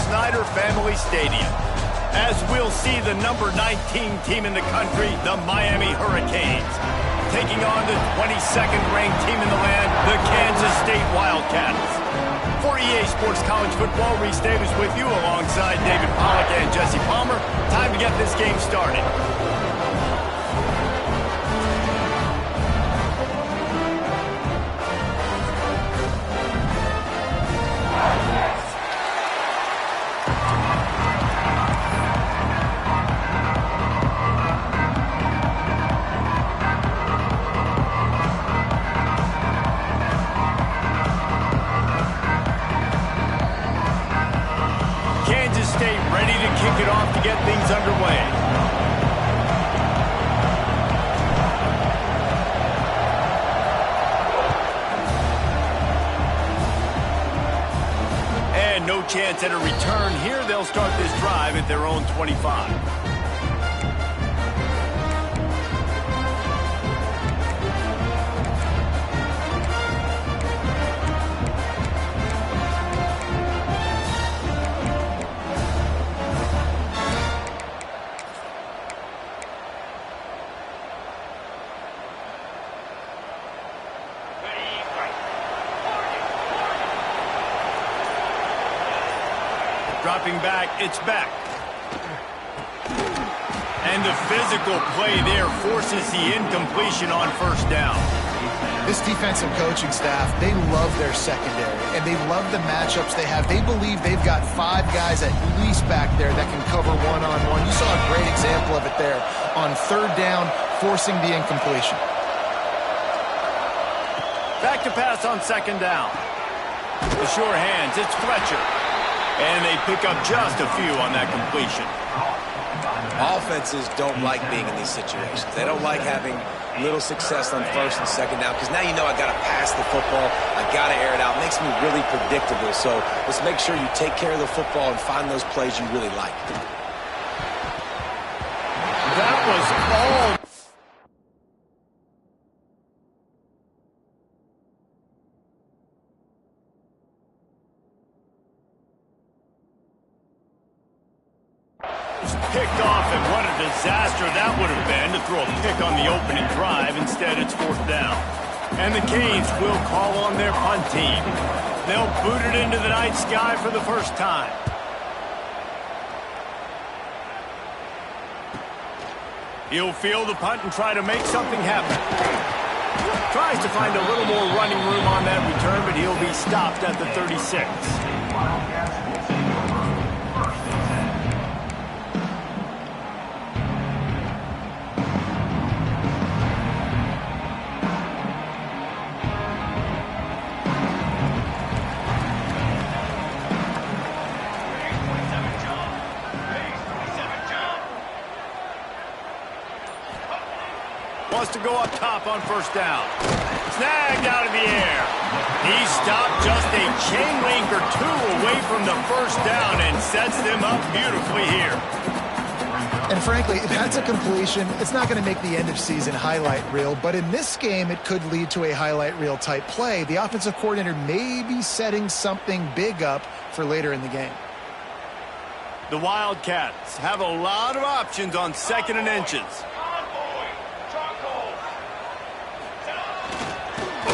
Snyder Family Stadium, as we'll see the number 19 team in the country, the Miami Hurricanes, taking on the 22nd ranked team in the land, the Kansas State Wildcats. For EA Sports College Football, Reese Davis with you alongside David Pollack and Jesse Palmer. Time to get this game started. To get things underway. And no chance at a return here. They'll start this drive at their own 25. Dropping back, it's back. And the physical play there forces the incompletion on first down. This defensive coaching staff, they love their secondary, and they love the matchups they have. They believe they've got 5 guys at least back there that can cover one-on-one. You saw a great example of it there on third down, forcing the incompletion. Back to pass on second down. The sure hands, it's Fletcher. And they pick up just a few on that completion. Offenses don't like being in these situations. They don't like having little success on first and second down because now you know I got to pass the football. I got to air it out. It makes me really predictable. So let's make sure you take care of the football and find those plays you really like. That was all. Picked off, and what a disaster that would have been to throw a pick on the opening drive. Instead, it's fourth down. And the Canes will call on their punt team. They'll boot it into the night sky for the first time. He'll field the punt and try to make something happen. Tries to find a little more running room on that return, but he'll be stopped at the 36. Wants to go up top on first down. Snagged out of the air. He stopped just a chain link or two away from the first down and sets them up beautifully here. And frankly, if that's a completion, it's not going to make the end of season highlight reel. But in this game, it could lead to a highlight reel type play. The offensive coordinator may be setting something big up for later in the game. The Wildcats have a lot of options on second and inches.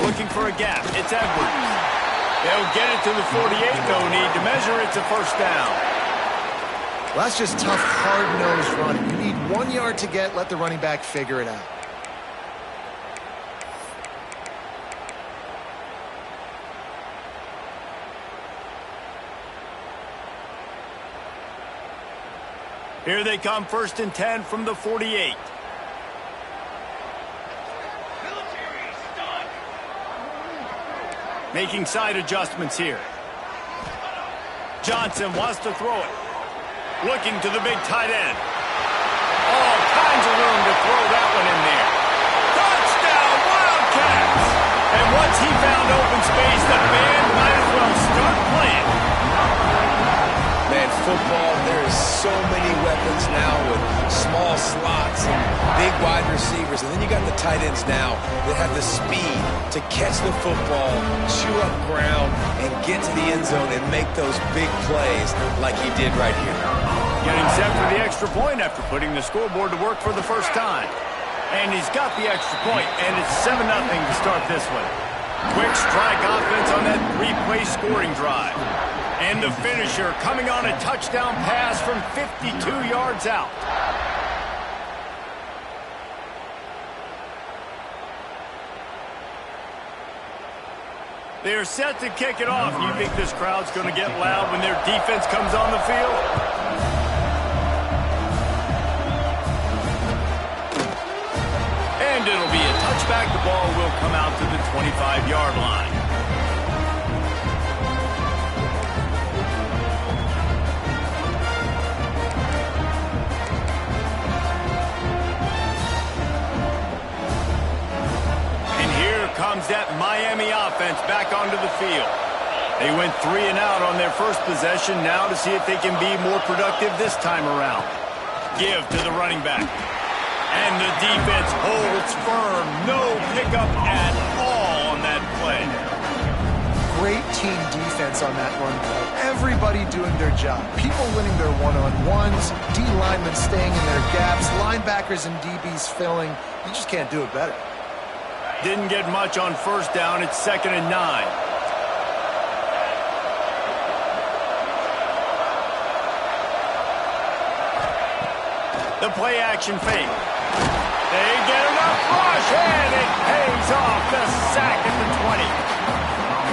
Looking for a gap. It's Edwards. They'll get it to the 48. No need to measure. It's a first down. Well, that's just tough, hard-nosed running. You need 1 yard to get. Let the running back figure it out. Here they come, 1st and 10 from the 48. Making side adjustments here. Johnson wants to throw it. Looking to the big tight end. All kinds of room to throw that one in there. Touchdown, Wildcats! And once he found open space, the band might as well start playing. Man, football, there is so many weapons now with small slots and big wide receivers. And then you got the tight ends now that have the speed to catch the football, chew up ground, and get to the end zone and make those big plays like he did right here. Getting set for the extra point after putting the scoreboard to work for the first time. And he's got the extra point, and it's 7-0 to start this one. Quick strike offense on that 3-play scoring drive. And the finisher coming on a touchdown pass from 52 yards out. They're set to kick it off. You think this crowd's going to get loud when their defense comes on the field? And it'll be a touchback. The ball will come out to the 25-yard line. And here comes that Miami offense back onto the field. They went 3 and out on their first possession, now to see if they can be more productive this time around. Give to the running back. And the defense holds firm. No pickup at all on that play. Great team defense on that run play. Everybody doing their job. People winning their one-on-ones, D linemen staying in their gaps, linebackers and DBs filling. You just can't do it better. Didn't get much on first down. It's 2nd and 9. The play action fake. They get enough rush, and it pays off. The sack at the 20.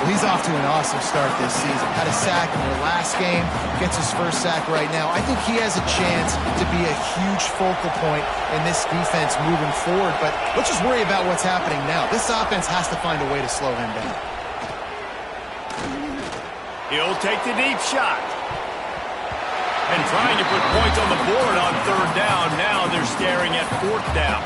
Well, he's off to an awesome start this season. Had a sack in their last game, gets his first sack right now. I think he has a chance to be a huge focal point in this defense moving forward, but let's just worry about what's happening now. This offense has to find a way to slow him down. He'll take the deep shot. And trying to put points on the board on 3rd down. Now they're staring at 4th down.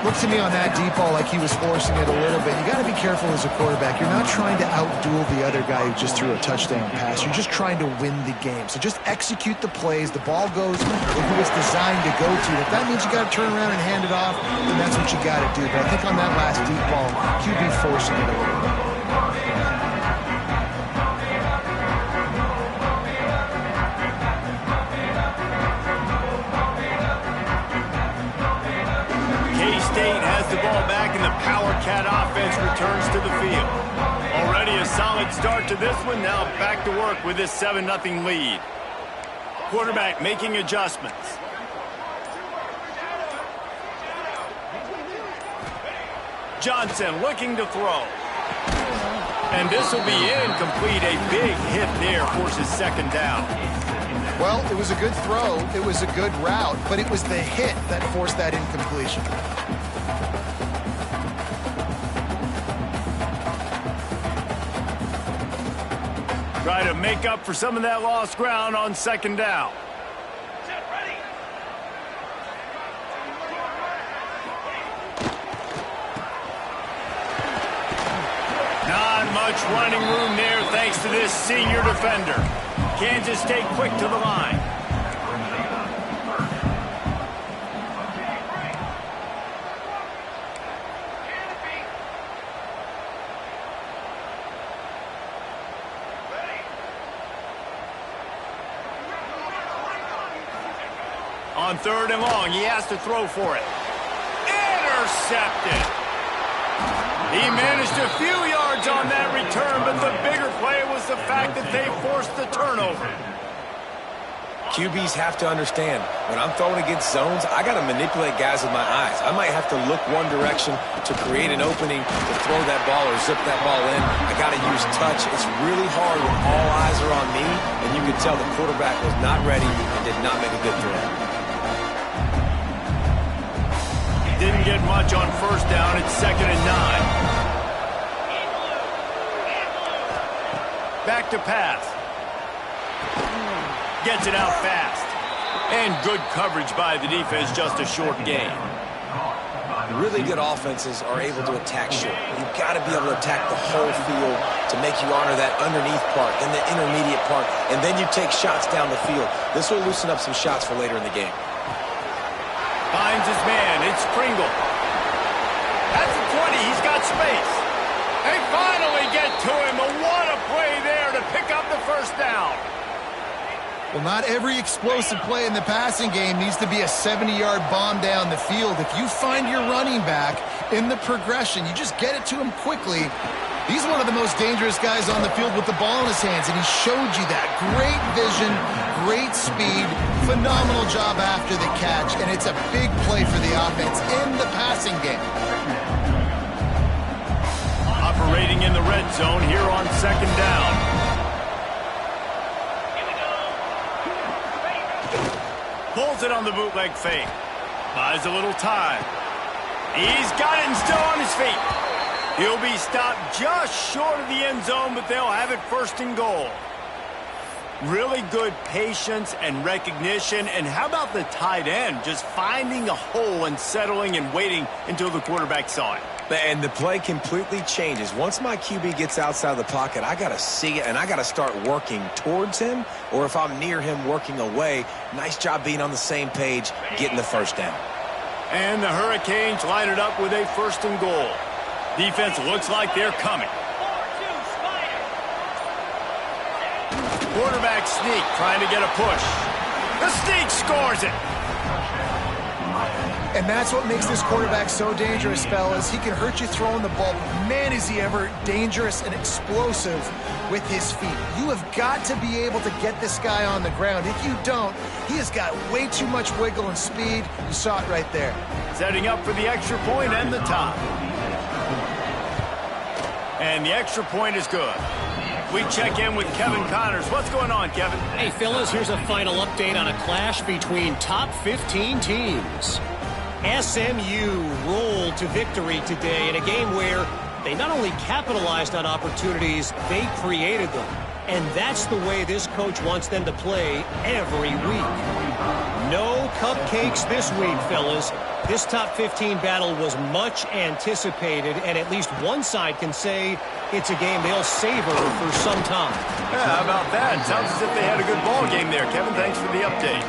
Looks to me on that deep ball like he was forcing it a little bit. You got to be careful as a quarterback. You're not trying to outduel the other guy who just threw a touchdown pass. You're just trying to win the game. So just execute the plays. The ball goes to who it's designed to go to. If that means you got to turn around and hand it off, then that's what you got to do. But I think on that last deep ball, QB forcing it a little bit. K-State has the ball back, and the Power Cat offense returns to the field. Already a solid start to this one. Now back to work with this 7-0 lead. Quarterback making adjustments. Johnson looking to throw. And this will be incomplete. A big hit there forces 2nd down. Well, it was a good throw, it was a good route, but it was the hit that forced that incompletion. Try to make up for some of that lost ground on 2nd down. Not much running room there thanks to this senior defender. Kansas State quick to the line. On 3rd and long, he has to throw for it. Intercepted. He managed a few yards on that return, but the bigger play was the fact that they forced the turnover. QBs have to understand, when I'm throwing against zones, I got to manipulate guys with my eyes. I might have to look one direction to create an opening to throw that ball or zip that ball in. I got to use touch. It's really hard when all eyes are on me, and you could tell the quarterback was not ready and did not make a good throw. Didn't get much on first down. It's 2nd and 9. Back to pass. Gets it out fast. And good coverage by the defense, just a short gain. Really good offenses are able to attack short. You've got to be able to attack the whole field to make you honor that underneath part, then the intermediate part, and then you take shots down the field. This will loosen up some shots for later in the game. finds Pringle. That's the 20. He's got space. They finally get to him. What a play there to pick up the first down. Well, not every explosive play in the passing game needs to be a 70-yard bomb down the field. If you find your running back in the progression, you just get it to him quickly. He's one of the most dangerous guys on the field with the ball in his hands, and he showed you that. Great vision, great speed, phenomenal job after the catch, and it's a big play for the offense in the passing game. Operating in the red zone here on second down. Pulls it on the bootleg fake. Buys a little time. He's got it and still on his feet. He'll be stopped just short of the end zone, but they'll have it first and goal. Really good patience and recognition. And how about the tight end just finding a hole and settling and waiting until the quarterback saw it? And the play completely changes. Once my QB gets outside of the pocket, I got to see it, and I got to start working towards him, or if I'm near him, working away. Nice job being on the same page, getting the first down. And the Hurricanes line it up with a first and goal. Defense looks like they're coming. Quarterback sneak, trying to get a push. The sneak scores it. And that's what makes this quarterback so dangerous, fellas. He can hurt you throwing the ball, but man, is he ever dangerous and explosive with his feet. You have got to be able to get this guy on the ground. If you don't, he has got way too much wiggle and speed. You saw it right there. Setting up for the extra point and the top. And the extra point is good. We check in with Kevin Connors. What's going on, Kevin? Hey, fellas, here's a final update on a clash between top 15 teams. SMU rolled to victory today in a game where they not only capitalized on opportunities, they created them. And that's the way this coach wants them to play every week. No cupcakes this week, fellas. This top 15 battle was much anticipated, and at least one side can say it's a game they'll savor for some time. Yeah, how about that? Sounds as if they had a good ball game there. Kevin, thanks for the update.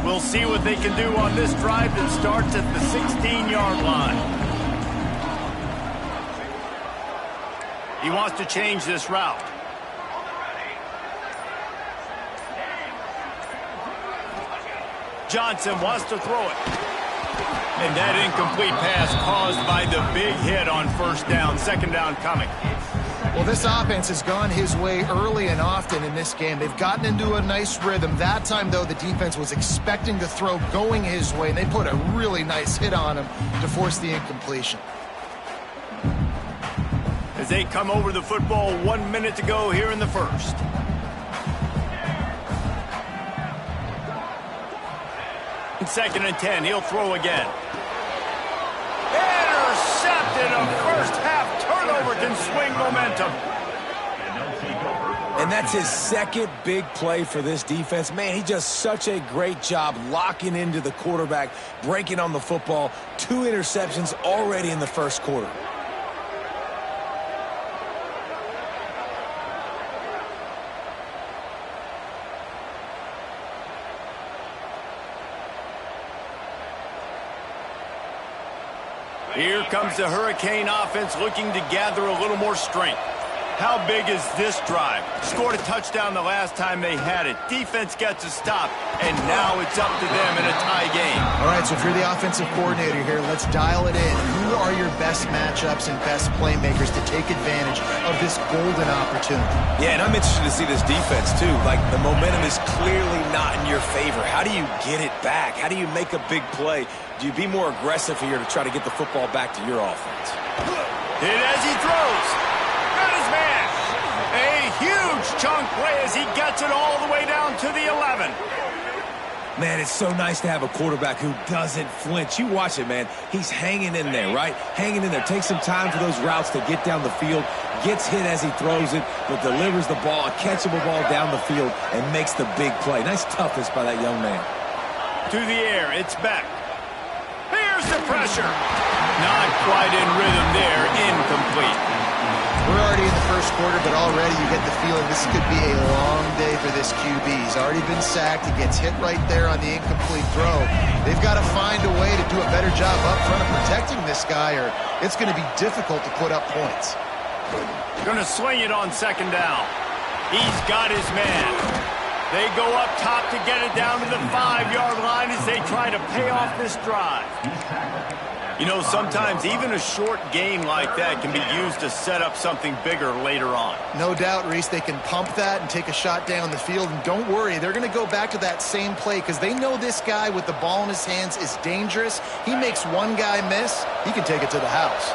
We'll see what they can do on this drive that starts at the 16-yard line. He wants to change this route. Johnson wants to throw it. And that incomplete pass caused by the big hit on first down. Second down coming. Well, this offense has gone his way early and often in this game. They've gotten into a nice rhythm. That time, though, the defense was expecting the throw going his way, and they put a really nice hit on him to force the incompletion. As they come over the football, 1 minute to go here in the first. Second and 10, he'll throw again. Intercepted. A first half turnover can swing momentum. And that's his second big play for this defense. Man, he does such a great job locking into the quarterback, breaking on the football. 2 interceptions already in the first quarter. Here comes the Hurricane offense looking to gather a little more strength. How big is this drive? Scored a touchdown the last time they had it. Defense gets a stop, and now it's up to them in a tie game. All right, so if you're the offensive coordinator here, let's dial it in. Who are your best matchups and best playmakers to take advantage of this golden opportunity? Yeah, and I'm interested to see this defense, too. Like, the momentum is clearly not in your favor. How do you get it back? How do you make a big play? Do you be more aggressive here to try to get the football back to your offense? Hit as he throws. Got his man. A huge chunk play as he gets it all the way down to the 11. Man, it's so nice to have a quarterback who doesn't flinch. You watch it, man. He's hanging in there, right? Hanging in there. Takes some time for those routes to get down the field. Gets hit as he throws it, but delivers the ball, a catchable ball down the field, and makes the big play. Nice toughness by that young man. To the air, it's back. Here's the pressure. Not quite in rhythm there, incomplete. We're already in the first quarter, but already you get the feeling this could be a long day for this QB. He's already been sacked. He gets hit right there on the incomplete throw. They've got to find a way to do a better job up front of protecting this guy, or it's going to be difficult to put up points. Going to swing it on second down. He's got his man. They go up top to get it down to the 5-yard line as they try to pay off this drive. You know, sometimes even a short game like that can be used to set up something bigger later on. No doubt, Reese, they can pump that and take a shot down the field. And don't worry, they're going to go back to that same play because they know this guy with the ball in his hands is dangerous. He makes one guy miss, he can take it to the house.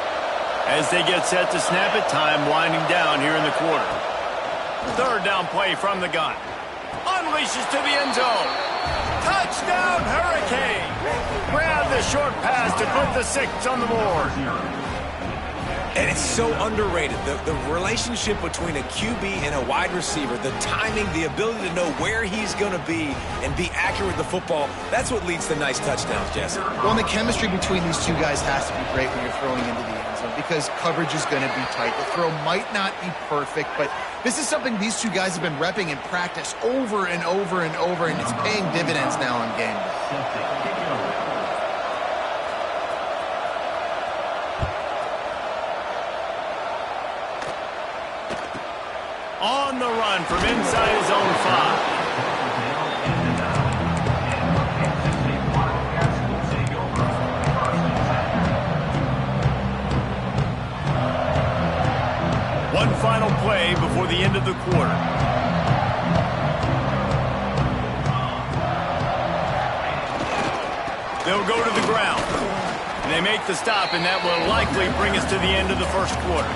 As they get set to snap it, time winding down here in the quarter. Third down play from the gun. Unleashes to the end zone. Touchdown, Hurricane! Grab the short pass to put the 6 on the board. And it's so underrated. The relationship between a QB and a wide receiver, the timing, the ability to know where he's going to be and be accurate with the football, that's what leads to nice touchdowns, Jesse. Well, and the chemistry between these two guys has to be great when you're throwing into the end zone because coverage is going to be tight. The throw might not be perfect, but this is something these two guys have been repping in practice over and over and over, and it's paying dividends now on game day. On the run from inside his own 5. One final play before the end of the quarter. They'll go to the ground. And they make the stop, and that will likely bring us to the end of the first quarter.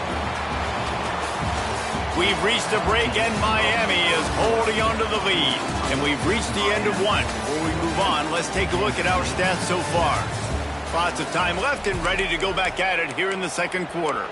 We've reached a break, and Miami is holding on to the lead. And we've reached the end of one. Before we move on, let's take a look at our stats so far. Lots of time left and ready to go back at it here in the second quarter.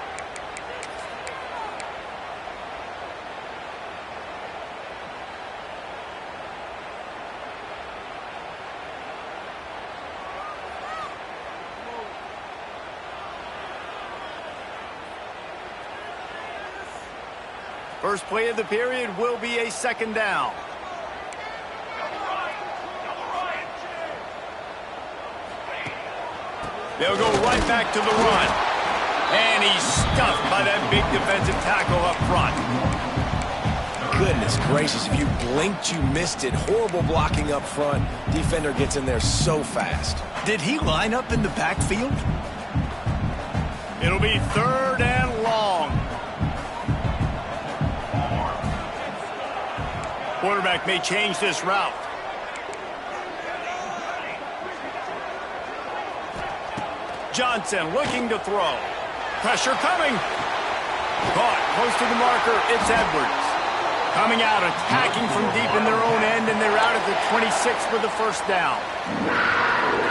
First play of the period will be a second down. They'll go right back to the run. And he's stuffed by that big defensive tackle up front. Goodness gracious, if you blinked, you missed it. Horrible blocking up front. Defender gets in there so fast. Did he line up in the backfield? It'll be third and long. Quarterback may change this route. Johnson looking to throw. Pressure coming. Caught close to the marker. It's Edwards. Coming out, attacking from deep in their own end, and they're out at the 26 for the first down.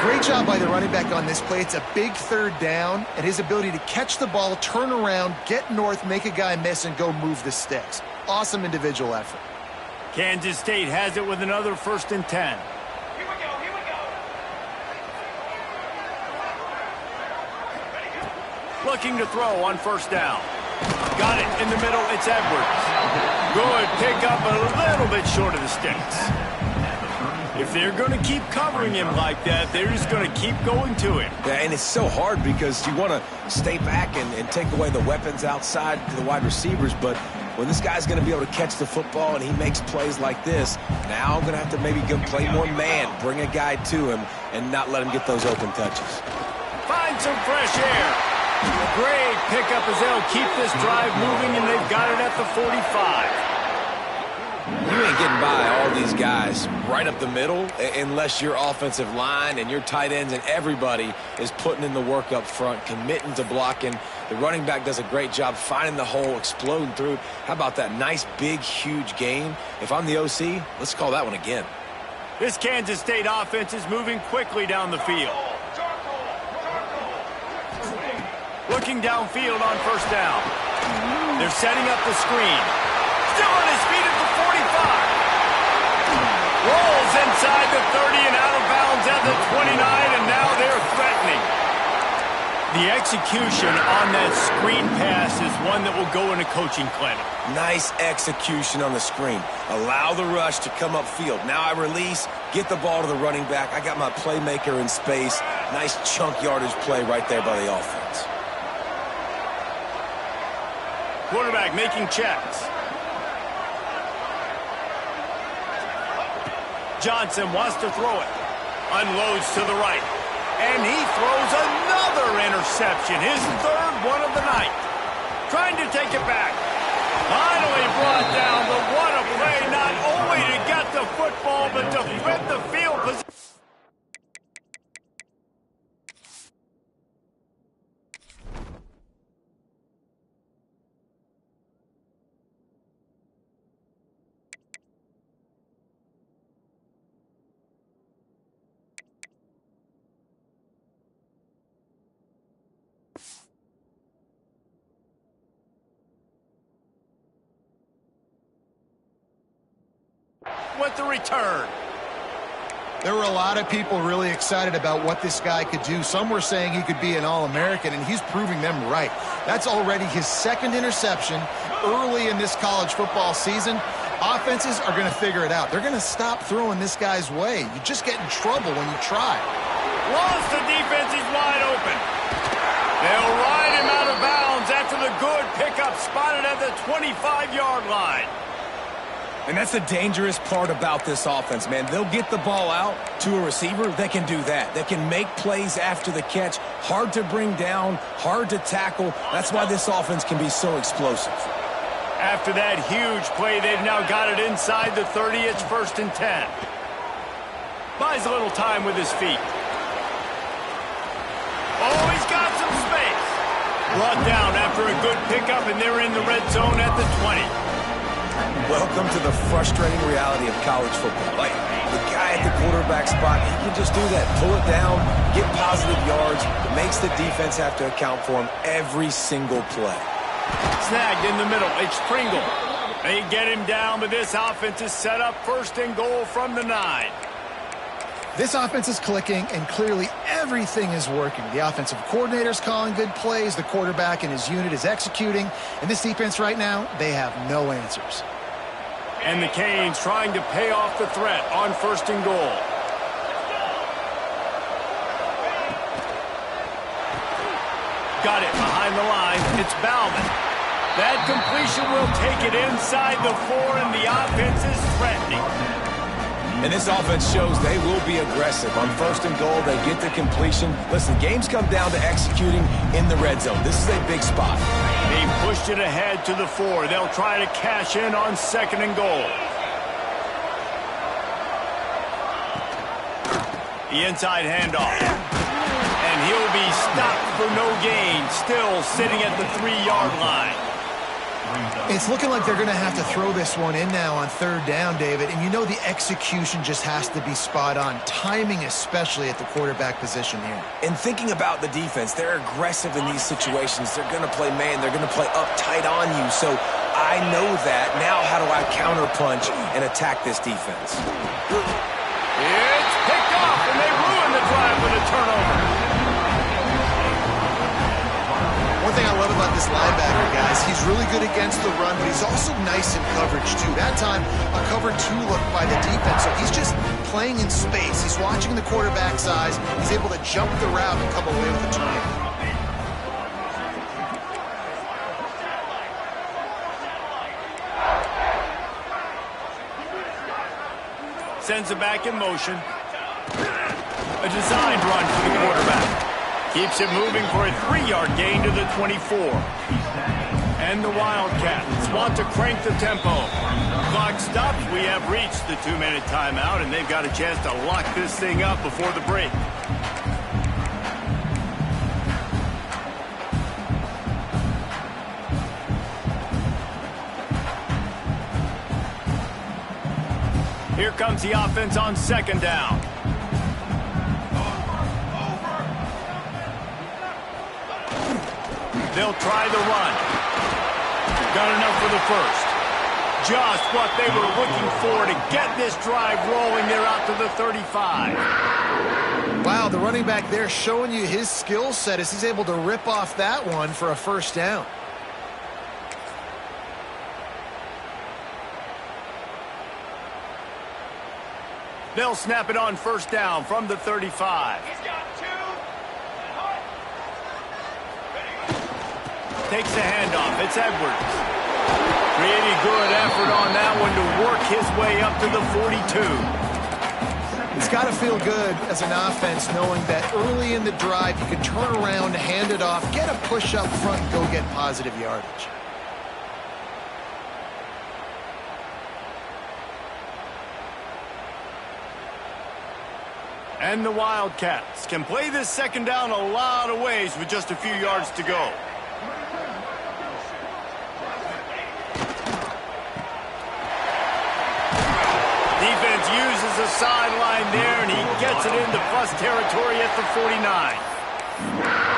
Great job by the running back on this play. It's a big third down, and his ability to catch the ball, turn around, get north, make a guy miss, and go move the sticks. Awesome individual effort. Kansas State has it with another 1st and 10. Looking to throw on first down. Got it in the middle. It's Edwards. Good pickup, a little bit short of the sticks. If they're going to keep covering him like that, they're just going to keep going to him. Yeah, and it's so hard because you want to stay back and take away the weapons outside to the wide receivers, but when this guy's going to be able to catch the football and he makes plays like this, now I'm going to have to maybe go play more man, bring a guy to him, and not let him get those open touches. Find some fresh air. Great pickup as they'll keep this drive moving, and they've got it at the 45. You ain't getting by all these guys right up the middle unless your offensive line and your tight ends and everybody is putting in the work up front, committing to blocking. The running back does a great job finding the hole, exploding through. How about that nice, big, huge game? If I'm the OC, let's call that one again. This Kansas State offense is moving quickly down the field. Looking downfield on first down. They're setting up the screen. Still on his feet at the 45. Rolls inside the 30 and out of bounds at the 29, and now they're threatening. The execution on that screen pass is one that will go in a coaching clinic. Nice execution on the screen. Allow the rush to come upfield. Now I release, get the ball to the running back. I got my playmaker in space. Nice chunk yardage play right there by the offense. Quarterback making checks. Johnson wants to throw it. Unloads to the right. And he throws another interception. His third one of the night. Trying to take it back. Finally brought down, but what a play, not only to get the football, but to flip the field position. With the return. There were a lot of people really excited about what this guy could do. Some were saying he could be an All-American, and he's proving them right. That's already his second interception early in this college football season. Offenses are going to figure it out. They're going to stop throwing this guy's way. You just get in trouble when you try. Lost the defense, he's wide open. They'll ride him out of bounds after the good pickup spotted at the 25-yard line. And that's the dangerous part about this offense, man. They'll get the ball out to a receiver. They can do that. They can make plays after the catch. Hard to bring down, hard to tackle. That's why this offense can be so explosive. After that huge play, they've now got it inside the 30. It's 1st and 10. Buys a little time with his feet. Oh, he's got some space. Brought down after a good pickup, and they're in the red zone at the 20. Welcome to the frustrating reality of college football. Like, the guy at the quarterback spot, he can just do that. Pull it down, get positive yards. It makes the defense have to account for him every single play. Snagged in the middle. It's Pringle. They get him down, but this offense is set up 1st and goal from the 9. This offense is clicking, and clearly everything is working. The offensive coordinator's calling good plays. The quarterback and his unit is executing. And this defense right now, they have no answers. And the Canes trying to pay off the threat on 1st and goal. Got it behind the line. It's Bauman. That completion will take it inside the 4, and the offense is threatening. And this offense shows they will be aggressive. On 1st and goal, they get the completion. Listen, games come down to executing in the red zone. This is a big spot. They pushed it ahead to the 4. They'll try to cash in on 2nd and goal. The inside handoff. And he'll be stopped for no gain, still sitting at the 3-yard line. It's looking like they're going to have to throw this one in now on 3rd down, David. And you know the execution just has to be spot on. Timing especially at the quarterback position here. And thinking about the defense, they're aggressive in these situations. They're going to play man. They're going to play up tight on you. So I know that. Now how do I counterpunch and attack this defense? It's picked off, and they ruin the drive with a turnover. One thing I love about this linebacker, guys, he's really good against the run, but he's also nice in coverage, too. That time, a cover 2 look by the defense, so he's just playing in space. He's watching the quarterback's eyes. He's able to jump the route and come away with a turnover. Sends it back in motion. A designed run for the quarterback. Keeps it moving for a 3-yard gain to the 24. And the Wildcats want to crank the tempo. Clock stops. We have reached the 2-minute timeout, and they've got a chance to lock this thing up before the break. Here comes the offense on 2nd down. They'll try the run. Got enough for the 1st. Just what they were looking for to get this drive rolling. They're out to the 35. Wow, the running back there showing you his skill set as he's able to rip off that one for a first down. They'll snap it on first down from the 35. Takes the handoff. It's Edwards. Pretty good effort on that one to work his way up to the 42. It's got to feel good as an offense knowing that early in the drive you can turn around, hand it off, get a push up front, and go get positive yardage. And the Wildcats can play this second down a lot of ways with just a few yards to go. Defense uses a sideline there, and he gets it into plus territory at the 49.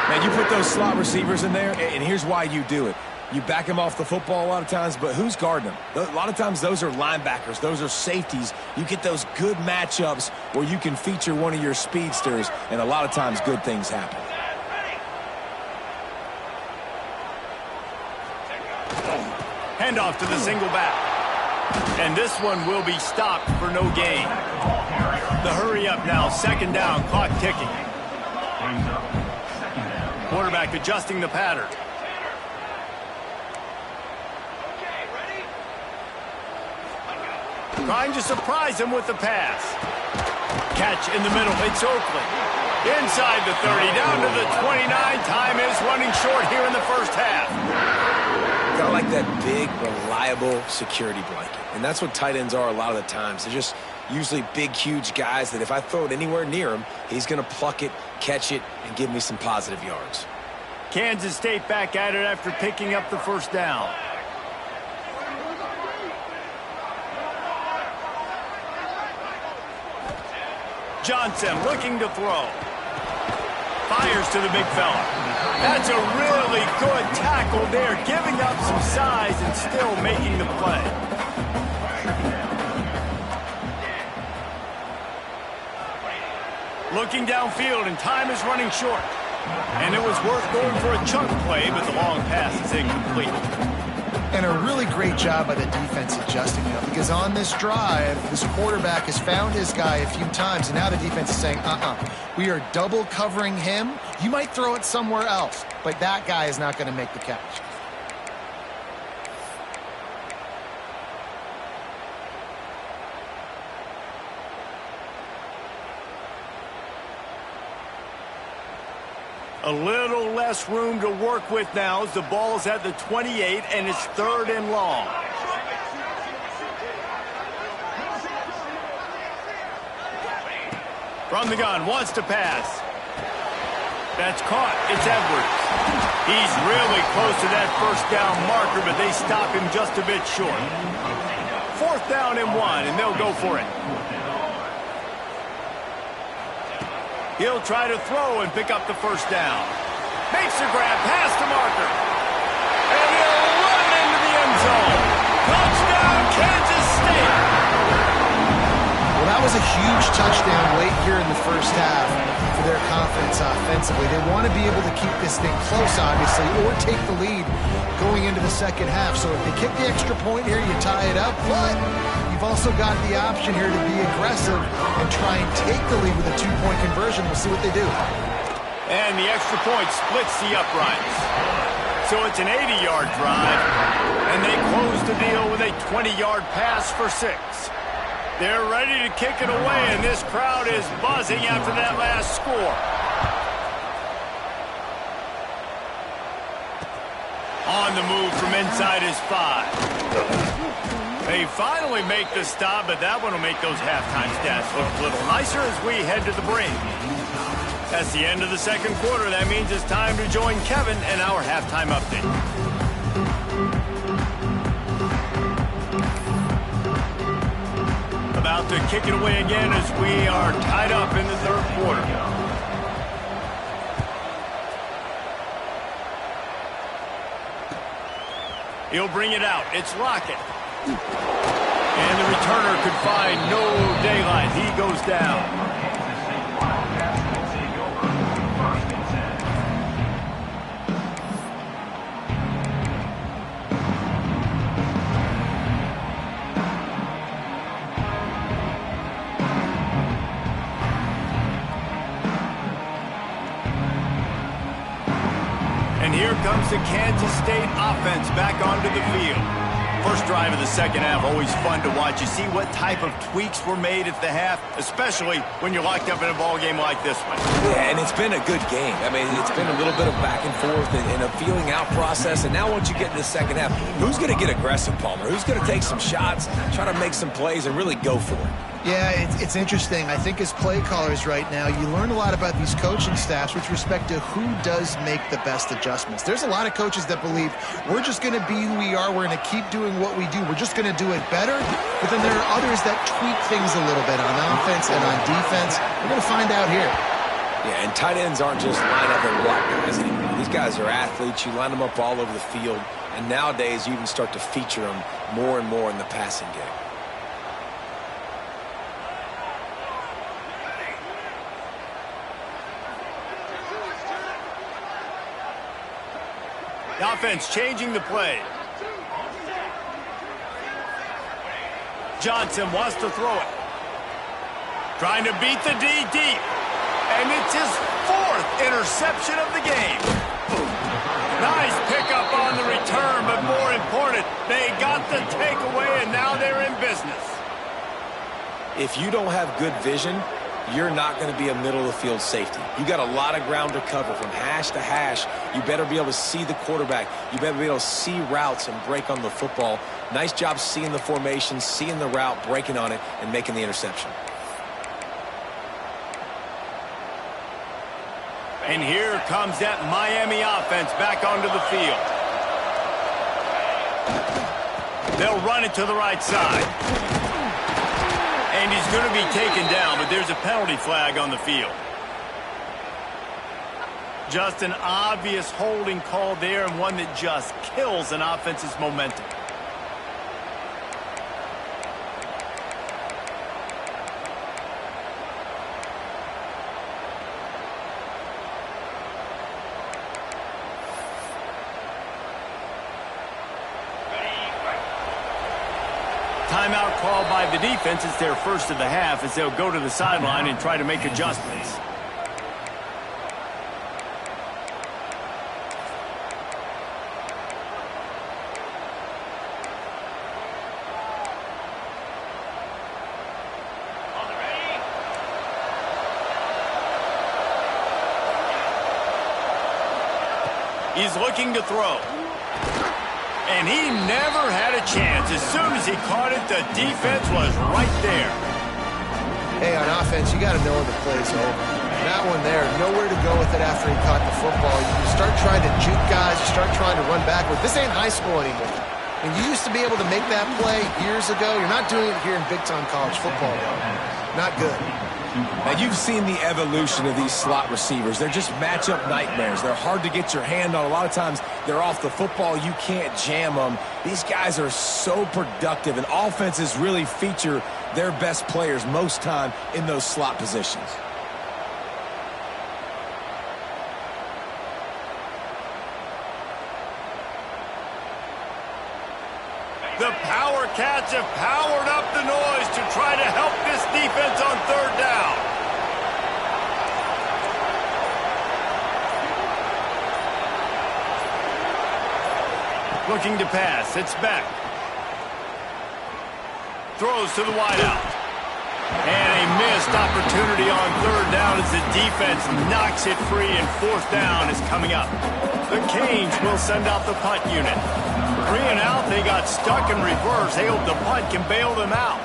Man, you put those slot receivers in there, and here's why you do it. You back them off the football a lot of times, but who's guarding them? A lot of times those are linebackers. Those are safeties. You get those good matchups where you can feature one of your speedsters, and a lot of times good things happen. Handoff to the single back. And this one will be stopped for no gain. The hurry up now, second down, clock ticking. Quarterback adjusting the pattern. Trying to surprise him with the pass. Catch in the middle. It's Oakland. Inside the 30, down to the 29. Time is running short here in the first half. Got like that big, reliable security blanket. And that's what tight ends are a lot of the times. They're just usually big, huge guys that if I throw it anywhere near him, he's going to pluck it, catch it, and give me some positive yards. Kansas State back at it after picking up the first down. Johnson looking to throw. Fires to the big fella. That's a really good tackle there, giving up some size and still making the play. Looking downfield, and time is running short. And it was worth going for a chunk play, but the long pass is incomplete. And a really great job by the defense adjusting it, because on this drive, this quarterback has found his guy a few times, and now the defense is saying, we are double covering him. You might throw it somewhere else, but that guy is not going to make the catch. A little less room to work with now as the ball's at the 28 and it's third and long. From the gun, wants to pass. That's caught. It's Edwards. He's really close to that first down marker, but they stop him just a bit short. Fourth down and 1, and they'll go for it. He'll try to throw and pick up the first down. Makes the grab past the marker. And he'll run into the end zone. Touchdown, Kansas State. Well, that was a huge touchdown late here in the first half for their confidence offensively. They want to be able to keep this thing close, obviously, or take the lead going into the second half. So if they kick the extra point here, you tie it up. But you've also got the option here to be aggressive and try and take the lead with a two-point conversion. We'll see what they do. And the extra point splits the uprights. So it's an 80-yard drive, and they close the deal with a 20-yard pass for 6. They're ready to kick it away, and this crowd is buzzing after that last score. On the move from inside his 5. They finally make the stop, but that one will make those halftime stats look a little nicer as we head to the break. That's the end of the second quarter. That means it's time to join Kevin and our halftime update. About to kick it away again as we are tied up in the third quarter. He'll bring it out. It's Lockett. And the returner could find no daylight. He goes down. And here comes the Kansas State offense back onto the field. First drive of the second half, always fun to watch. You see what type of tweaks were made at the half, especially when you're locked up in a ball game like this one. Yeah, and it's been a good game. I mean, it's been a little bit of back and forth and a feeling out process. And now once you get in the second half, who's going to get aggressive, Palmer? Who's going to take some shots, try to make some plays, and really go for it? Yeah, it's interesting. I think as play callers right now, you learn a lot about these coaching staffs with respect to who does make the best adjustments. There's a lot of coaches that believe we're just going to be who we are. We're going to keep doing what we do. We're just going to do it better. But then there are others that tweak things a little bit on offense and on defense. We're going to find out here. Yeah, and tight ends aren't just line up and block guys anymore. These guys are athletes. You line them up all over the field. And nowadays, you even start to feature them more and more in the passing game. The offense changing the play. Johnson wants to throw it. Trying to beat the D deep. And it's his fourth interception of the game. Nice pickup on the return, but more important, they got the takeaway, and now they're in business. If you don't have good vision, you're not going to be a middle-of-the-field safety. You got a lot of ground to cover from hash to hash. You better be able to see the quarterback. You better be able to see routes and break on the football. Nice job seeing the formation, seeing the route, breaking on it, and making the interception. And here comes that Miami offense back onto the field. They'll run it to the right side. And he's going to be taken down, but there's a penalty flag on the field. Just an obvious holding call there, and one that just kills an offense's momentum. Timeout called by the defense. It's their first of the half as they'll go to the sideline and try to make adjustments. He's looking to throw. And he never had a chance. As soon as he caught it, the defense was right there. Hey, on offense, you got to know when the play's over. That one there, nowhere to go with it after he caught the football. You start trying to juke guys. You start trying to run backward. This ain't high school anymore. And you used to be able to make that play years ago. You're not doing it here in big-time college football, though. Not good. Now, you've seen the evolution of these slot receivers. They're just matchup nightmares. They're hard to get your hand on. A lot of times, they're off the football. You can't jam them. These guys are so productive, and offenses really feature their best players most time in those slot positions. The Power Cats have powered up the noise to try to help this defense on third down. Looking to pass. It's back. Throws to the wideout. And a missed opportunity on third down as the defense knocks it free, and fourth down is coming up. The Canes will send out the punt unit. 3 and out, they got stuck in reverse. They hope the punt can bail them out.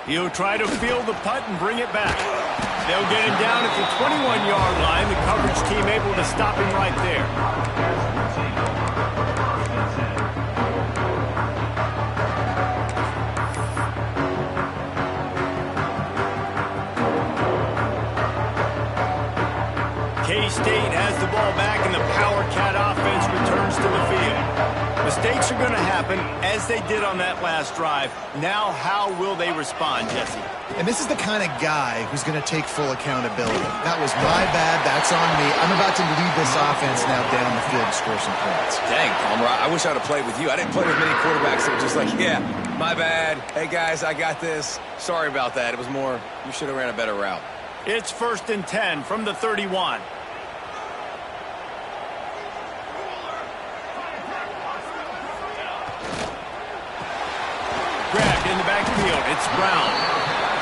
He'll try to field the punt and bring it back. They'll get him down at the 21-yard line. The coverage team able to stop him right there. K-State has the ball back, and the Power Cat offense returns to the field. Mistakes are going to happen, as they did on that last drive. Now, how will they respond, Jesse? And this is the kind of guy who's going to take full accountability. That was my bad. That's on me. I'm about to lead this offense now down the field to score some points. Dang, Palmer, I wish I would have played with you. I didn't play with many quarterbacks that were just like, yeah, my bad. Hey, guys, I got this. Sorry about that. It was more, you should have ran a better route. It's 1st and 10 from the 31. Grabbed in the backfield. It's Brown.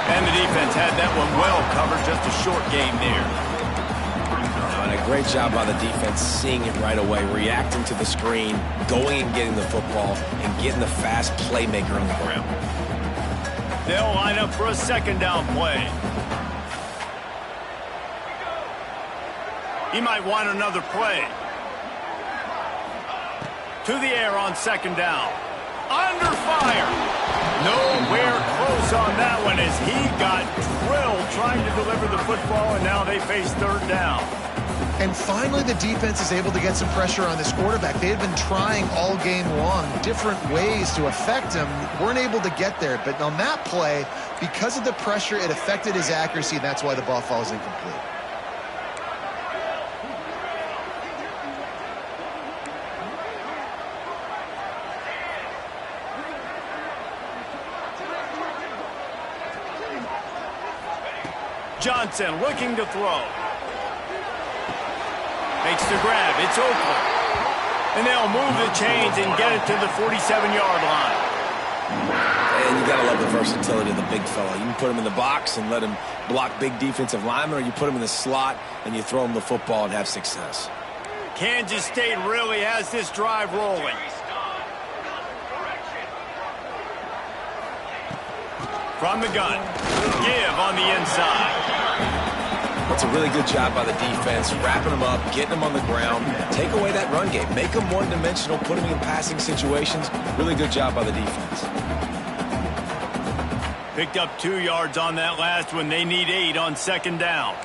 And the defense had that one well covered. Just a short game there. And a great job by the defense seeing it right away, reacting to the screen, going and getting the football, and getting the fast playmaker on the ground. They'll line up for a 2nd down play. He might want another play. To the air on 2nd down. Under fire. Nowhere close on that one as he got drilled trying to deliver the football, and now they face 3rd down. And finally, the defense is able to get some pressure on this quarterback. They had been trying all game long different ways to affect him. Weren't able to get there. But on that play, because of the pressure, it affected his accuracy, and that's why the ball falls incomplete. Johnson looking to throw. Makes the grab. It's Oakland. And they'll move the chains and get it to the 47-yard line. And you got to love the versatility of the big fella. You can put him in the box and let him block big defensive linemen, or you put him in the slot and you throw him the football and have success. Kansas State really has this drive rolling. From the gun. Give on the inside. It's a really good job by the defense, wrapping them up, getting them on the ground, take away that run game, make them one-dimensional, put them in passing situations. Really good job by the defense. Picked up 2 yards on that last one. They need 8 on 2nd down.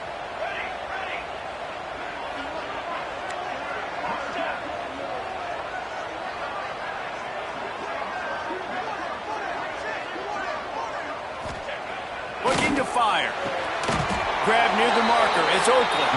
Looking to fire. Grab near the marker. It's Oakland.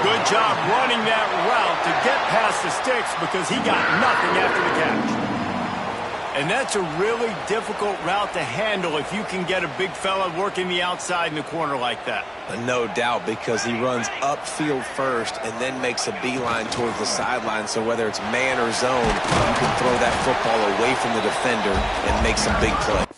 Good job running that route to get past the sticks because he got nothing after the catch. And that's a really difficult route to handle if you can get a big fella working the outside in the corner like that. No doubt, because he runs upfield first and then makes a beeline towards the sideline. So whether it's man or zone, you can throw that football away from the defender and make some big plays.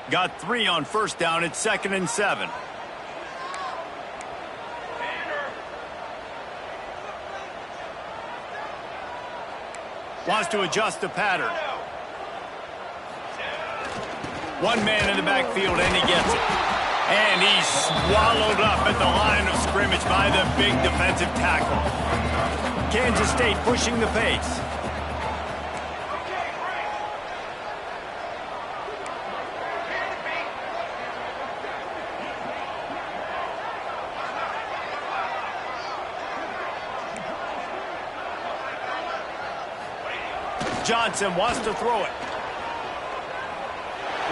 Got 3 on 1st down. It's 2nd and 7. Wants to adjust the pattern. One man in the backfield, and he gets it. And he's swallowed up at the line of scrimmage by the big defensive tackle. Kansas State pushing the pace. Johnson wants to throw it.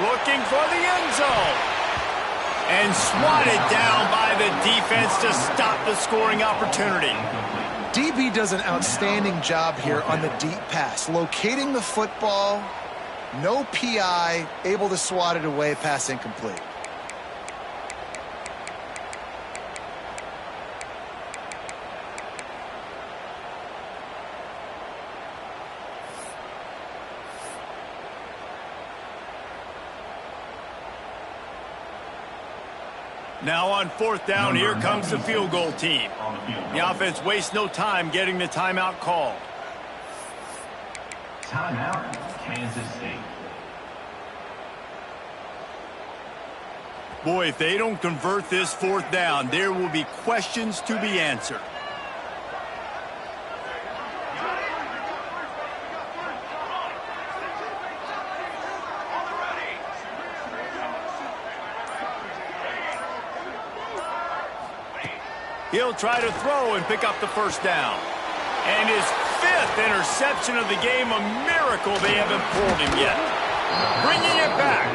Looking for the end zone. And swatted down by the defense to stop the scoring opportunity. DB does an outstanding job here on the deep pass. Locating the football, no PI, able to swat it away, pass incomplete. Now on 4th down, here comes the field goal team. The offense wastes no time getting the timeout called. Timeout, Kansas State. Boy, if they don't convert this 4th down, there will be questions to be answered. He'll try to throw and pick up the 1st down. And his 5th interception of the game, a miracle they haven't pulled him yet. Bringing it back.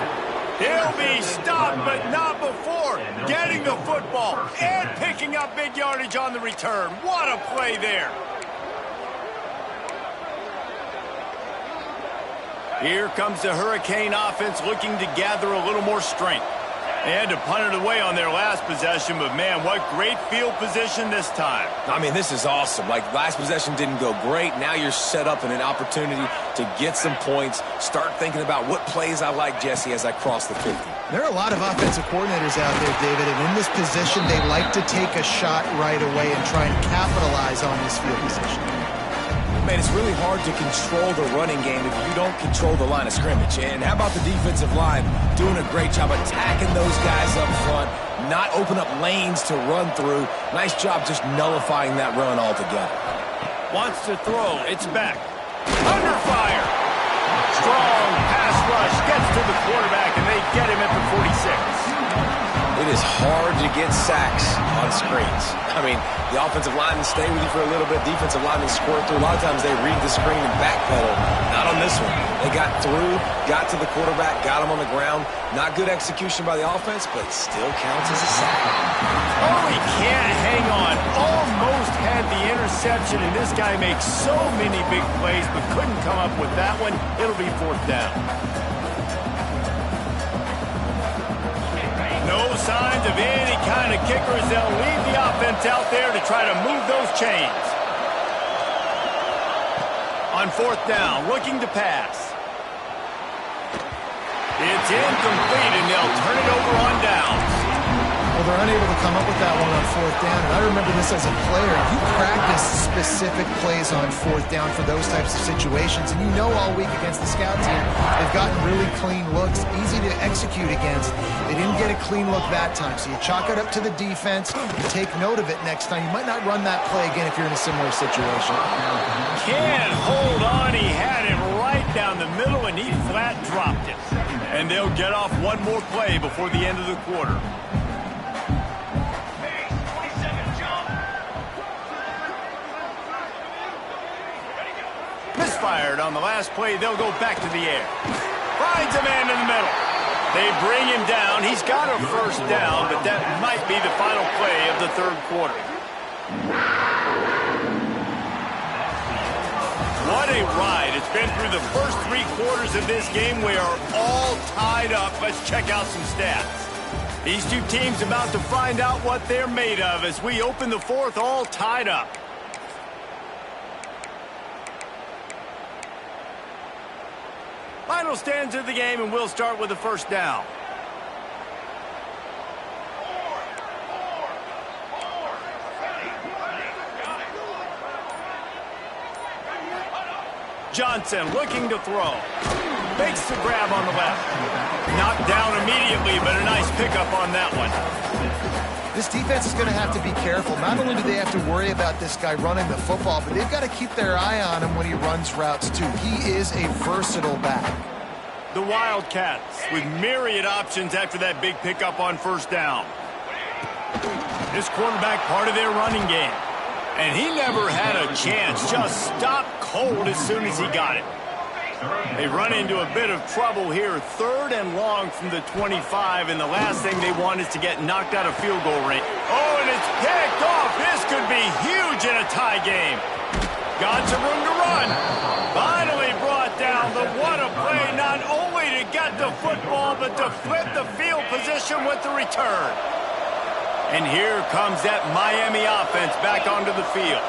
He'll be stopped, but not before getting the football and picking up big yardage on the return. What a play there. Here comes the Hurricane offense looking to gather a little more strength. They had to punt it away on their last possession, but man, what great field position this time. I mean, this is awesome. Like, last possession didn't go great. Now you're set up in an opportunity to get some points. Start thinking about what plays I like, Jesse, as I cross the 50. There are a lot of offensive coordinators out there, David, and in this position, they like to take a shot right away and try and capitalize on this field position. Man, it's really hard to control the running game if you don't control the line of scrimmage. And how about the defensive line doing a great job attacking those guys up front, not open up lanes to run through. Nice job just nullifying that run altogether. Wants to throw. It's back. Under fire. Strong pass rush. Gets to the quarterback, and they get him at the 46. It is hard to get sacks on screens. I mean, the offensive linemen stay with you for a little bit. Defensive linemen squirt through. A lot of times they read the screen and backpedal. Not on this one. They got through, got to the quarterback, got him on the ground. Not good execution by the offense, but it still counts as a sack. Oh, he can't hang on. Almost had the interception, and this guy makes so many big plays, but couldn't come up with that one. It'll be 4th down. No signs of any kind of kickers. They'll leave the offense out there to try to move those chains. On 4th down, looking to pass. It's incomplete, and they'll turn it over on downs. Well, they're unable to come up with that one on 4th down, and I remember this as a player. You practice specific plays on 4th down for those types of situations, and you know all week against the scout team, they've gotten really clean looks, easy to execute against. They didn't get a clean look that time, so you chalk it up to the defense. You take note of it next time. You might not run that play again if you're in a similar situation. Can't hold on. He had it right down the middle, and he flat dropped it. And they'll get off one more play before the end of the quarter. Misfired on the last play. They'll go back to the air. Finds a man in the middle. They bring him down. He's got a 1st down, but that might be the final play of the 3rd quarter. What a ride. It's been through the first 3 quarters of this game. We are all tied up. Let's check out some stats. These two teams about to find out what they're made of as we open the 4th all tied up. Final stanza of the game, and we'll start with the 1st down. Johnson looking to throw. Makes the grab on the left. Knocked down immediately, but a nice pickup on that one. This defense is going to have to be careful. Not only do they have to worry about this guy running the football, but they've got to keep their eye on him when he runs routes, too. He is a versatile back. The Wildcats with myriad options after that big pickup on 1st down. This quarterback part of their running game. And he never had a chance. Just stopped cold as soon as he got it. They run into a bit of trouble here. 3rd and long from the 25, and the last thing they want is to get knocked out of field goal range. Oh, and it's picked off. This could be huge in a tie game. Got some room to run. Finally brought down. The what a play, not only to get the football, but to flip the field position with the return. And here comes that Miami offense back onto the field.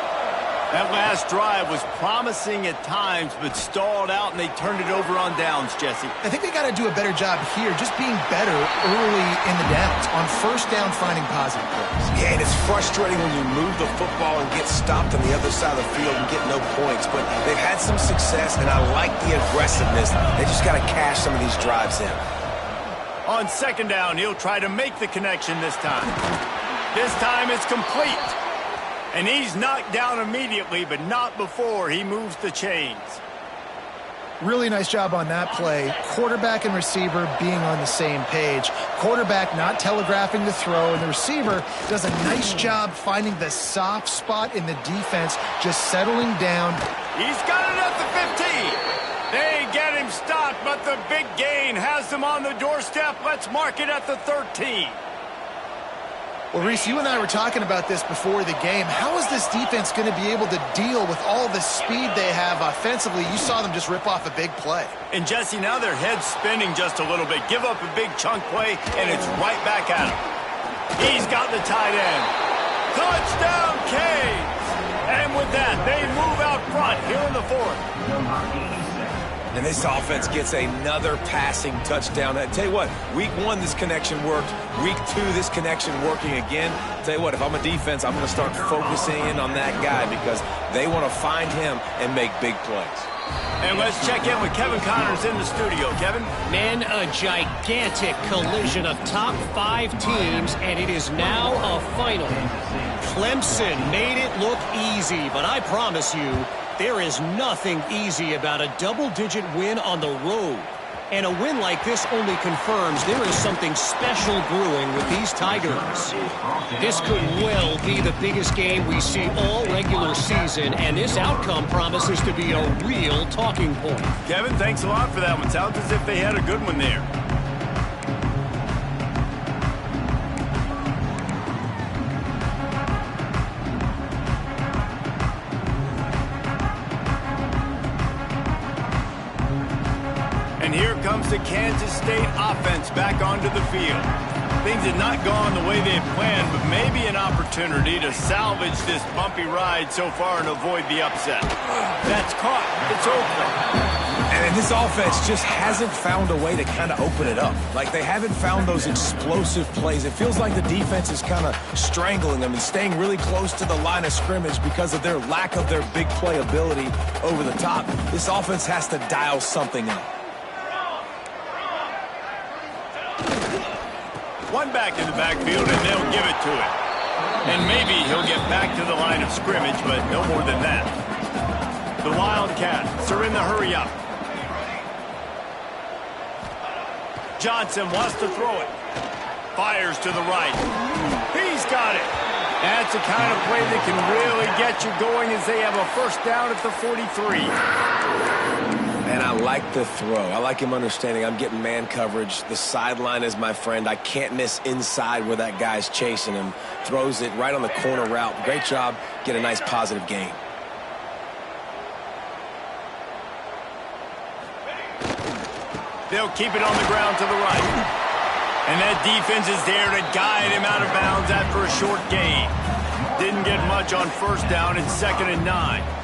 That last drive was promising at times, but stalled out, and they turned it over on downs, Jesse. I think they got to do a better job here, just being better early in the downs. On 1st down, finding positive plays. Yeah, and it's frustrating when you move the football and get stopped on the other side of the field and get no points. But they've had some success, and I like the aggressiveness. They just got to cash some of these drives in. On second down, he'll try to make the connection this time. This time it's complete. And he's knocked down immediately, but not before he moves the chains. Really nice job on that play. Quarterback and receiver being on the same page. Quarterback not telegraphing the throw, and the receiver does a nice job finding the soft spot in the defense, just settling down. He's got it at the 15. They get him stopped, but the big gain has them on the doorstep. Let's mark it at the 13. Well, Reese, you and I were talking about this before the game. How is this defense going to be able to deal with all the speed they have offensively? You saw them just rip off a big play. And, Jesse, now their head's spinning just a little bit. Give up a big chunk play, and it's right back at him. He's got the tight end. Touchdown, Canes! And with that, they move out front here in the fourth. And this offense gets another passing touchdown. I tell you what, week 1, this connection worked. Week 2, this connection working again. I tell you what, if I'm a defense, I'm going to start focusing in on that guy because they want to find him and make big plays. And let's check in with Kevin Connors in the studio. Kevin? Man, a gigantic collision of top 5 teams, and it is now a final. Clemson made it look easy, but I promise you, there is nothing easy about a double-digit win on the road. And a win like this only confirms there is something special brewing with these Tigers. This could well be the biggest game we see all regular season, and this outcome promises to be a real talking point. Kevin, thanks a lot for that one. Sounds as if they had a good one there. And here comes the Kansas State offense back onto the field. Things had not gone the way they had planned, but maybe an opportunity to salvage this bumpy ride so far and avoid the upset. That's caught. It's over. And this offense just hasn't found a way to kind of open it up. Like, they haven't found those explosive plays. It feels like the defense is kind of strangling them and staying really close to the line of scrimmage because of their lack of their big play ability over the top. This offense has to dial something up. One back in the backfield, and they'll give it to him. And maybe he'll get back to the line of scrimmage, but no more than that. The Wildcats are in the hurry-up. Johnson wants to throw it. Fires to the right. He's got it. That's the kind of play that can really get you going as they have a first down at the 43. And I like the throw. I like him understanding I'm getting man coverage. The sideline is my friend. I can't miss inside where that guy's chasing him. Throws it right on the corner route. Great job. Get a nice positive gain. They'll keep it on the ground to the right. And that defense is there to guide him out of bounds after a short gain. Didn't get much on first down. It's 2nd and 9.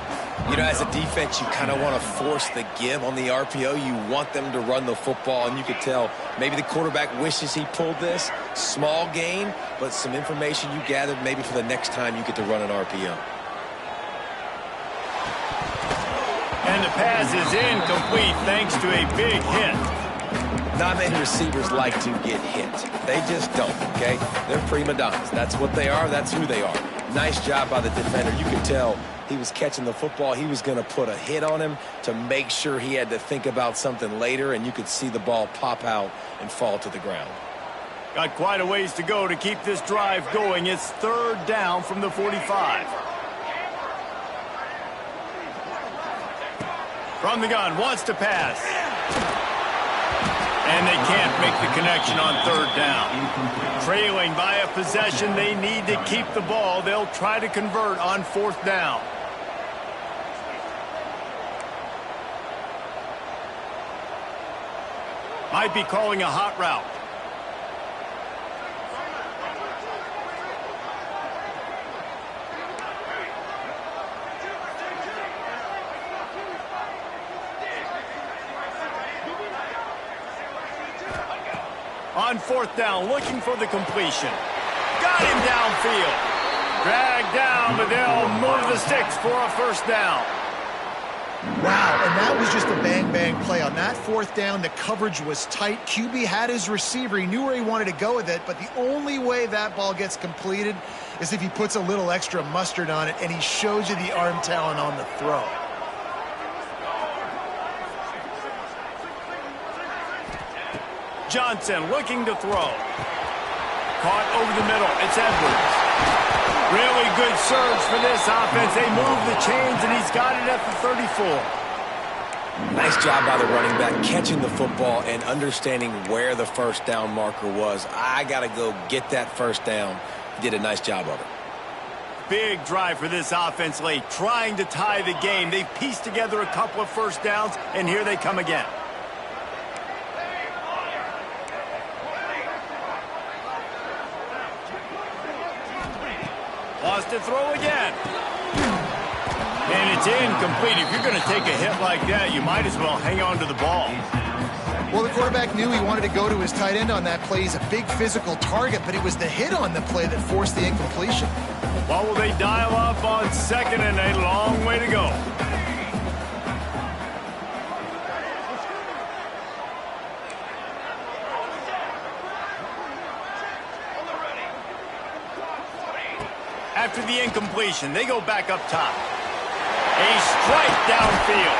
You know, as a defense, you kind of want to force the give on the RPO. You want them to run the football, and you could tell maybe the quarterback wishes he pulled this. Small gain, but some information you gathered maybe for the next time you get to run an RPO. And the pass is incomplete thanks to a big hit. Not many receivers like to get hit. They just don't, okay? They're prima donnas. That's what they are. That's who they are. Nice job by the defender. You could tell he was catching the football. He was going to put a hit on him to make sure he had to think about something later, and you could see the ball pop out and fall to the ground. Got quite a ways to go to keep this drive going. It's 3rd down from the 45. From the gun, wants to pass. And they can't make the connection on 3rd down. Trailing by a possession, they need to keep the ball. They'll try to convert on 4th down. Might be calling a hot route. On 4th down, looking for the completion. Got him downfield. Dragged down, but they'll move the sticks for a first down. Wow, and that was just a bang-bang play. On that fourth down, the coverage was tight. QB had his receiver. He knew where he wanted to go with it, but the only way that ball gets completed is if he puts a little extra mustard on it, and he shows you the arm talent on the throw. Johnson looking to throw. Caught over the middle. It's Edwards. Really good surge for this offense. They move the chains, and he's got it at the 34. Nice job by the running back catching the football and understanding where the first down marker was. I got to go get that first down. He did a nice job of it. Big drive for this offense late, trying to tie the game. They've pieced together a couple of first downs, and here they come again. Lost to throw again. And it's incomplete. If you're going to take a hit like that, you might as well hang on to the ball. Well, the quarterback knew he wanted to go to his tight end on that play. He's a big physical target, but it was the hit on the play that forced the incompletion. Well, will they dial up on second and a long way to go? After the incompletion, they go back up top. A strike downfield.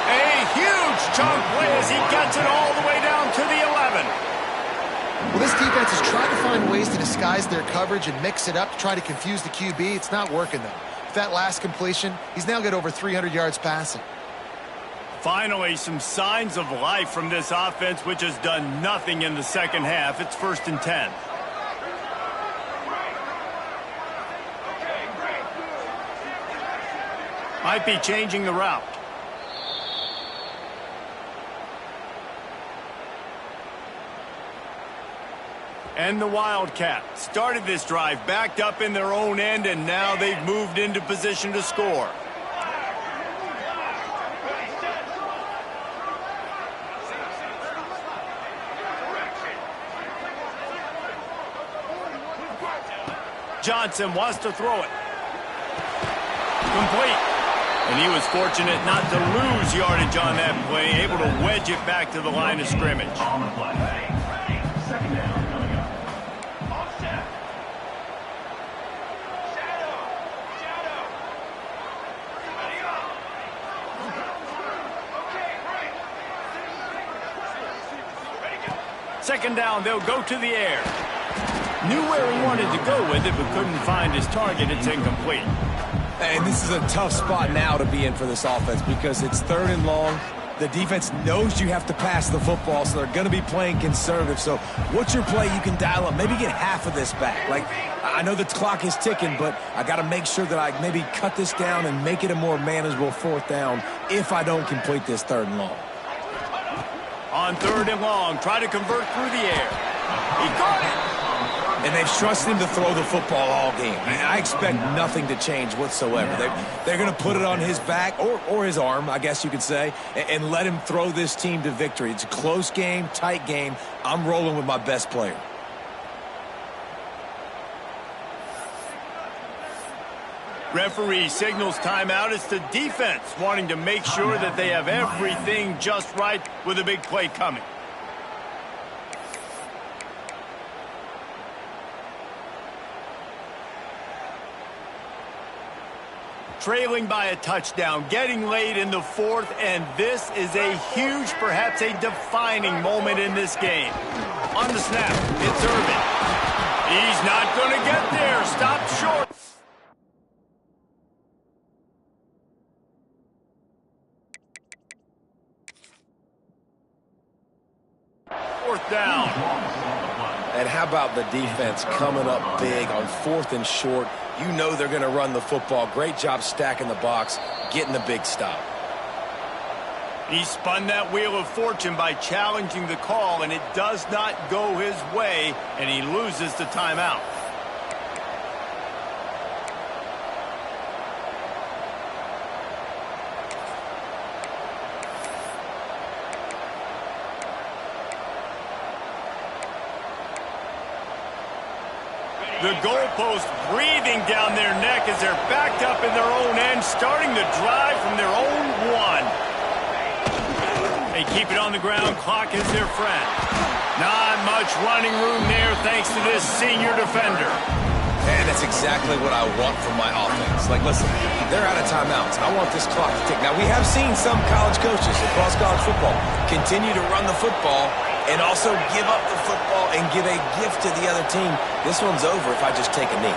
A huge chunk play as he gets it all the way down to the 11. Well, this defense is trying to find ways to disguise their coverage and mix it up to try to confuse the QB. It's not working, though. With that last completion, he's now got over 300 yards passing. Finally, some signs of life from this offense, which has done nothing in the second half. It's 1st and 10. Might be changing the route. And the Wildcats started this drive backed up in their own end, and now they've moved into position to score. Johnson wants to throw it. Complete. And he was fortunate not to lose yardage on that play, able to wedge it back to the line of scrimmage. Second down, they'll go to the air. Knew where he wanted to go with it, but couldn't find his target. It's incomplete. And this is a tough spot now to be in for this offense because it's 3rd and long. The defense knows you have to pass the football, so they're going to be playing conservative. So what's your play you can dial up? Maybe get half of this back. Like, I know the clock is ticking, but I got to make sure that I maybe cut this down and make it a more manageable 4th down if I don't complete this 3rd and long. On 3rd and long, try to convert through the air. He caught it. And they've trusted him to throw the football all game. I expect nothing to change whatsoever. They're going to put it on his back, or his arm, I guess you could say, and let him throw this team to victory. It's a close game, tight game. I'm rolling with my best player. Referee signals timeout. It's the defense wanting to make sure that they have everything just right with a big play coming. Trailing by a touchdown, getting late in the 4th, and this is a huge, perhaps a defining moment in this game. On the snap, it's Irvin. He's not going to get there. Stopped short. Fourth down. And how about the defense coming up big on 4th and short? You know they're going to run the football. Great job stacking the box, getting the big stop. He spun that wheel of fortune by challenging the call, and it does not go his way, and he loses the timeout. The goalpost breathing down their neck as they're backed up in their own end, starting the drive from their own 1. keep it on the ground. Clock is their friend. Not much running room there thanks to this senior defender. And that's exactly what I want from my offense. Like, listen, they're out of timeouts. I want this clock to tick. Now, we have seen some college coaches across college football continue to run the football and also give up the football and give a gift to the other team. This one's over if I just take a knee.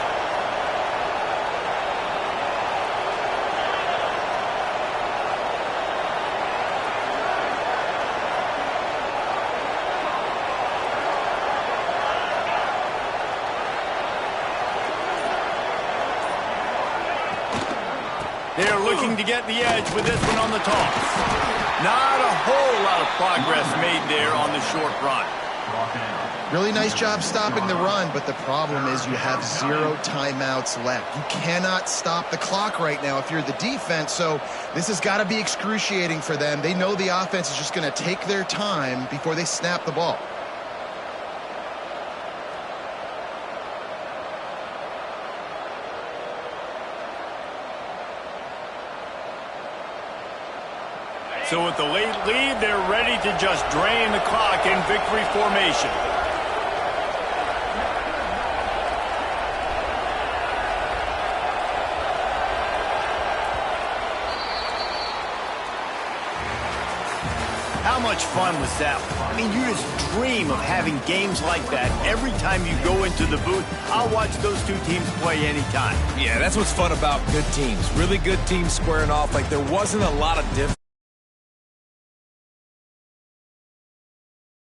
They're looking to get the edge with this one on the toss. Not a whole lot of progress made there on the short run. Really nice job stopping the run, but the problem is you have 0 timeouts left. You cannot stop the clock right now if you're the defense, so this has got to be excruciating for them. They know the offense is just going to take their time before they snap the ball. So with the late lead, they're ready to just drain the clock in victory formation. How much fun was that? I mean, you just dream of having games like that every time you go into the booth. I'll watch those two teams play anytime. Yeah, that's what's fun about good teams. Really good teams squaring off. Like, there wasn't a lot of difference.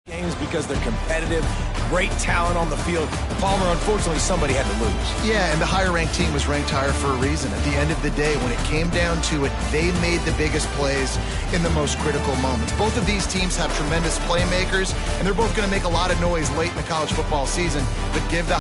Games because they're competitive, great talent on the field. Palmer, unfortunately, somebody had to lose. Yeah, and the higher-ranked team was ranked higher for a reason. At the end of the day, when it came down to it, they made the biggest plays in the most critical moments. Both of these teams have tremendous playmakers, and they're both going to make a lot of noise late in the college football season, but give the